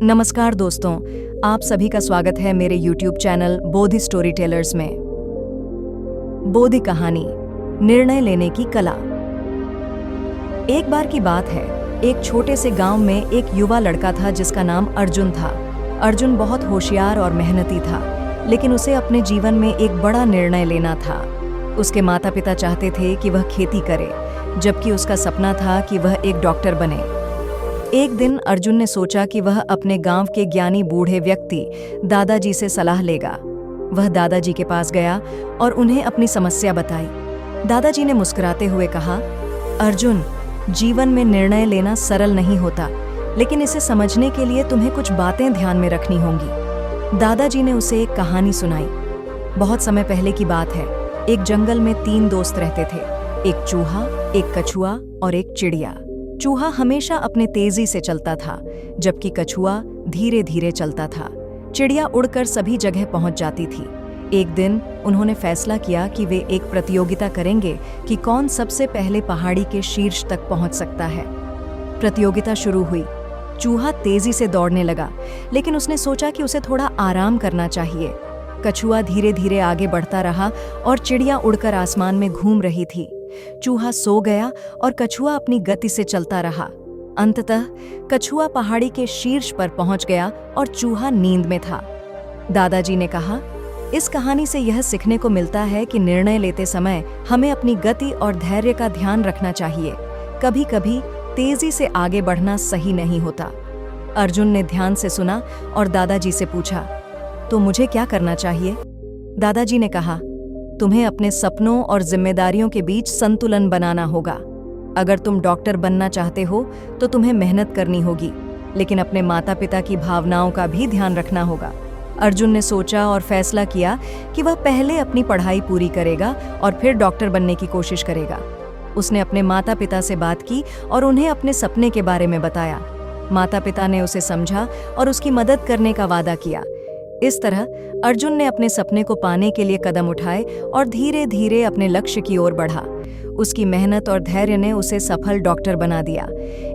नमस्कार दोस्तों, आप सभी का स्वागत है मेरे YouTube चैनल बोधि स्टोरी टेलर्स में। बोधि कहानी, निर्णय लेने की कला। एक बार की बात है, एक छोटे से गांव में एक युवा लड़का था जिसका नाम अर्जुन था। अर्जुन बहुत होशियार और मेहनती था, लेकिन उसे अपने जीवन में एक बड़ा निर्णय लेना था। उसके माता पिता चाहते थे कि वह खेती करे, जबकि उसका सपना था कि वह एक डॉक्टर बने। एक दिन अर्जुन ने सोचा कि वह अपने गांव के ज्ञानी बूढ़े व्यक्ति दादाजी से सलाह लेगा। वह दादाजी के पास गया और उन्हें अपनी समस्या बताई। दादाजी ने मुस्कुराते हुए कहा, अर्जुन, जीवन में निर्णय लेना सरल नहीं होता, लेकिन इसे समझने के लिए तुम्हें कुछ बातें ध्यान में रखनी होंगी। दादाजी ने उसे एक कहानी सुनाई। बहुत समय पहले की बात है। एक जंगल में 3 दोस्त रहते थे, एक चूहा, एक कछुआ और एक चिड़िया। चूहा हमेशा अपने तेजी से चलता था, जबकि कछुआ धीरे धीरे चलता था। चिड़िया उड़कर सभी जगह पहुंच जाती थी। एक दिन उन्होंने फैसला किया कि वे एक प्रतियोगिता करेंगे कि कौन सबसे पहले पहाड़ी के शीर्ष तक पहुंच सकता है। प्रतियोगिता शुरू हुई। चूहा तेजी से दौड़ने लगा, लेकिन उसने सोचा कि उसे थोड़ा आराम करना चाहिए। कछुआ धीरे धीरे आगे बढ़ता रहा और चिड़िया उड़कर आसमान में घूम रही थी। चूहा सो गया और कछुआ अपनी गति से चलता रहा। अंततः कछुआ पहाड़ी के शीर्ष पर पहुंच गया और चूहा नींद में था। दादाजी ने कहा, इस कहानी से यह सीखने को मिलता है कि निर्णय लेते समय हमें अपनी गति और धैर्य का ध्यान रखना चाहिए। कभी कभी तेजी से आगे बढ़ना सही नहीं होता। अर्जुन ने ध्यान से सुना और दादाजी से पूछा, तो मुझे क्या करना चाहिए? दादाजी ने कहा, तुम्हें अपने सपनों और जिम्मेदारियों के बीच संतुलन बनाना होगा। अगर तुम डॉक्टर बनना चाहते हो तो तुम्हें मेहनत करनी होगी, लेकिन अपने माता पिता की भावनाओं का भी ध्यान रखना होगा। अर्जुन ने सोचा और फैसला किया कि वह पहले अपनी पढ़ाई पूरी करेगा और फिर डॉक्टर बनने की कोशिश करेगा। उसने अपने माता पिता से बात की और उन्हें अपने सपने के बारे में बताया। माता पिता ने उसे समझा और उसकी मदद करने का वादा किया। इस तरह अर्जुन ने अपने सपने को पाने के लिए कदम उठाए और धीरे धीरे अपने लक्ष्य की ओर बढ़ा। उसकी मेहनत और धैर्य ने उसे सफल डॉक्टर बना दिया।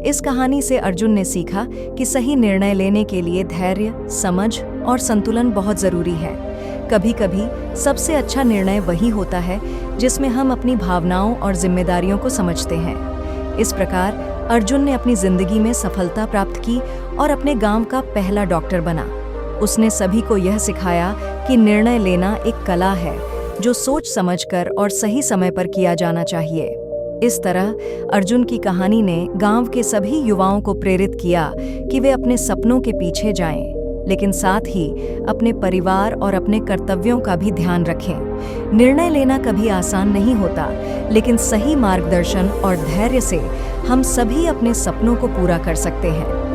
इस कहानी से अर्जुन ने सीखा कि सही निर्णय लेने के लिए धैर्य, समझ और संतुलन बहुत जरूरी है। कभी कभी सबसे अच्छा निर्णय वही होता है जिसमें हम अपनी भावनाओं और जिम्मेदारियों को समझते हैं। इस प्रकार अर्जुन ने अपनी जिंदगी में सफलता प्राप्त की और अपने गांव का पहला डॉक्टर बना। उसने सभी को यह सिखाया कि निर्णय लेना एक कला है, जो सोच समझकर और सही समय पर किया जाना चाहिए। इस तरह अर्जुन की कहानी ने गांव के सभी युवाओं को प्रेरित किया कि वे अपने सपनों के पीछे जाएं, लेकिन साथ ही अपने परिवार और अपने कर्तव्यों का भी ध्यान रखें। निर्णय लेना कभी आसान नहीं होता, लेकिन सही मार्गदर्शन और धैर्य से हम सभी अपने सपनों को पूरा कर सकते हैं।